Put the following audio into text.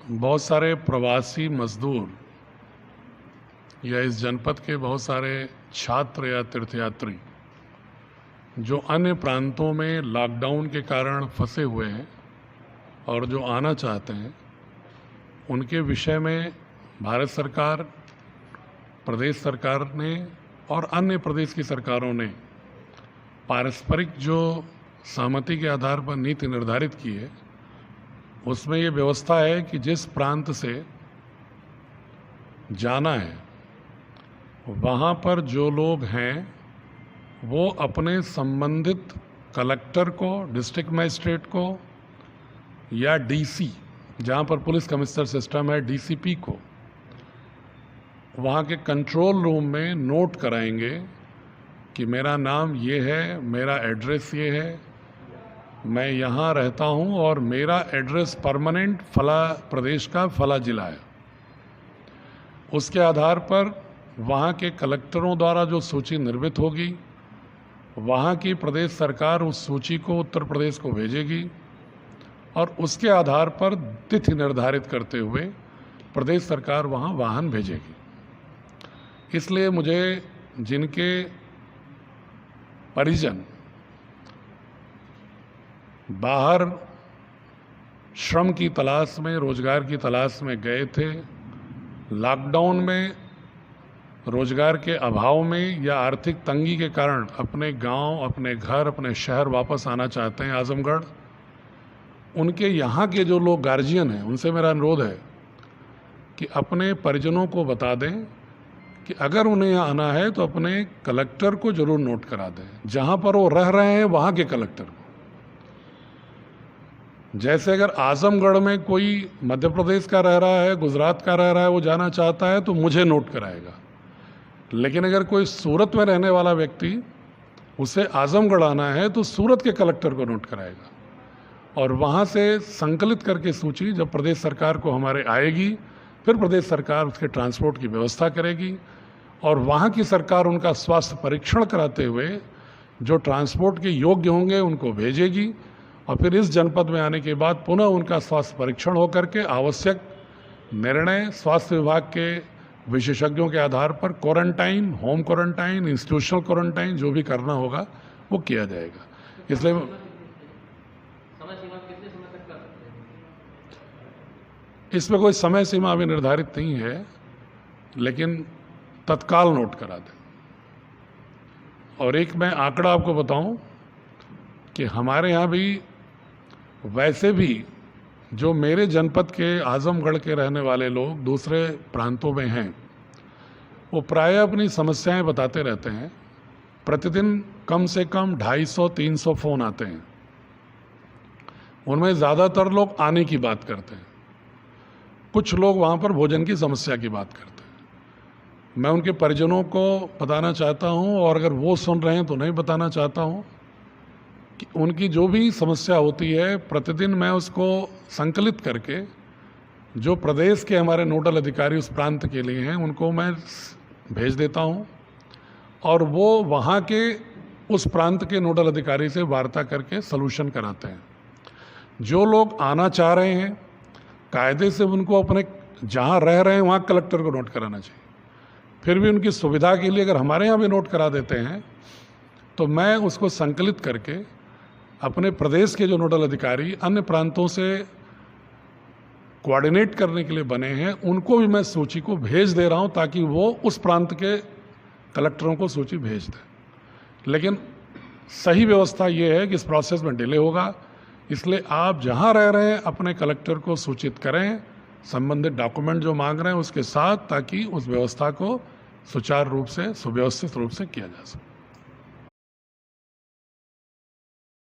बहुत सारे प्रवासी मजदूर या इस जनपद के बहुत सारे छात्र या तीर्थयात्री जो अन्य प्रांतों में लॉकडाउन के कारण फंसे हुए हैं और जो आना चाहते हैं, उनके विषय में भारत सरकार, प्रदेश सरकार ने और अन्य प्रदेश की सरकारों ने पारस्परिक जो सहमति के आधार पर नीति निर्धारित की है, उसमें ये व्यवस्था है कि जिस प्रांत से जाना है वहाँ पर जो लोग हैं वो अपने संबंधित कलेक्टर को, डिस्ट्रिक्ट मजिस्ट्रेट को या डीसी, जहाँ पर पुलिस कमिश्नर सिस्टम है, डीसीपी को वहाँ के कंट्रोल रूम में नोट कराएंगे कि मेरा नाम ये है, मेरा एड्रेस ये है, मैं यहाँ रहता हूँ और मेरा एड्रेस परमानेंट फला प्रदेश का फला जिला है। उसके आधार पर वहाँ के कलेक्टरों द्वारा जो सूची निर्मित होगी, वहाँ की प्रदेश सरकार उस सूची को उत्तर प्रदेश को भेजेगी और उसके आधार पर तिथि निर्धारित करते हुए प्रदेश सरकार वहाँ वाहन भेजेगी। इसलिए मुझे जिनके परिजन बाहर श्रम की तलाश में, रोजगार की तलाश में गए थे, लॉकडाउन में रोजगार के अभाव में या आर्थिक तंगी के कारण अपने गांव, अपने घर, अपने शहर वापस आना चाहते हैं आजमगढ़, उनके यहाँ के जो लोग गार्जियन हैं, उनसे मेरा अनुरोध है कि अपने परिजनों को बता दें कि अगर उन्हें यहाँ आना है तो अपने कलेक्टर को जरूर नोट करा दें, जहाँ पर वो रह रहे हैं वहाँ के कलेक्टर को। जैसे अगर आजमगढ़ में कोई मध्य प्रदेश का रह रहा है, गुजरात का रह रहा है, वो जाना चाहता है तो मुझे नोट कराएगा, लेकिन अगर कोई सूरत में रहने वाला व्यक्ति उसे आजमगढ़ आना है तो सूरत के कलेक्टर को नोट कराएगा और वहाँ से संकलित करके सूची जब प्रदेश सरकार को हमारे आएगी, फिर प्रदेश सरकार उसके ट्रांसपोर्ट की व्यवस्था करेगी और वहाँ की सरकार उनका स्वास्थ्य परीक्षण कराते हुए जो ट्रांसपोर्ट के योग्य होंगे उनको भेजेगी और फिर इस जनपद में आने के बाद पुनः उनका स्वास्थ्य परीक्षण होकर के आवश्यक निर्णय स्वास्थ्य विभाग के विशेषज्ञों के आधार पर quarantine, home quarantine, institutional quarantine जो भी करना होगा वो किया जाएगा। इसलिए इसमें कोई समय सीमा अभी निर्धारित नहीं है, लेकिन तत्काल नोट करा दें। और एक मैं आंकड़ा आपको बताऊं कि हमारे यहाँ भी वैसे भी जो मेरे जनपद के आजमगढ़ के रहने वाले लोग दूसरे प्रांतों में हैं, वो प्रायः अपनी समस्याएं बताते रहते हैं। प्रतिदिन कम से कम 250-300 फ़ोन आते हैं। उनमें ज़्यादातर लोग आने की बात करते हैं, कुछ लोग वहाँ पर भोजन की समस्या की बात करते हैं। मैं उनके परिजनों को बताना चाहता हूँ और अगर वो सुन रहे हैं तो नहीं बताना चाहता हूँ कि उनकी जो भी समस्या होती है प्रतिदिन मैं उसको संकलित करके जो प्रदेश के हमारे नोडल अधिकारी उस प्रांत के लिए हैं उनको मैं भेज देता हूं और वो वहाँ के उस प्रांत के नोडल अधिकारी से वार्ता करके सलूशन कराते हैं। जो लोग आना चाह रहे हैं कायदे से उनको अपने जहाँ रह रहे हैं वहाँ कलेक्टर को नोट कराना चाहिए। फिर भी उनकी सुविधा के लिए अगर हमारे यहाँ भी नोट करा देते हैं तो मैं उसको संकलित करके अपने प्रदेश के जो नोडल अधिकारी अन्य प्रांतों से कोऑर्डिनेट करने के लिए बने हैं उनको भी मैं सूची को भेज दे रहा हूं ताकि वो उस प्रांत के कलेक्टरों को सूची भेज दें। लेकिन सही व्यवस्था ये है कि इस प्रोसेस में डिले होगा, इसलिए आप जहां रह रहे हैं अपने कलेक्टर को सूचित करें संबंधित डॉक्यूमेंट जो मांग रहे हैं उसके साथ, ताकि उस व्यवस्था को सुचारू रूप से, सुव्यवस्थित रूप से किया जा सके।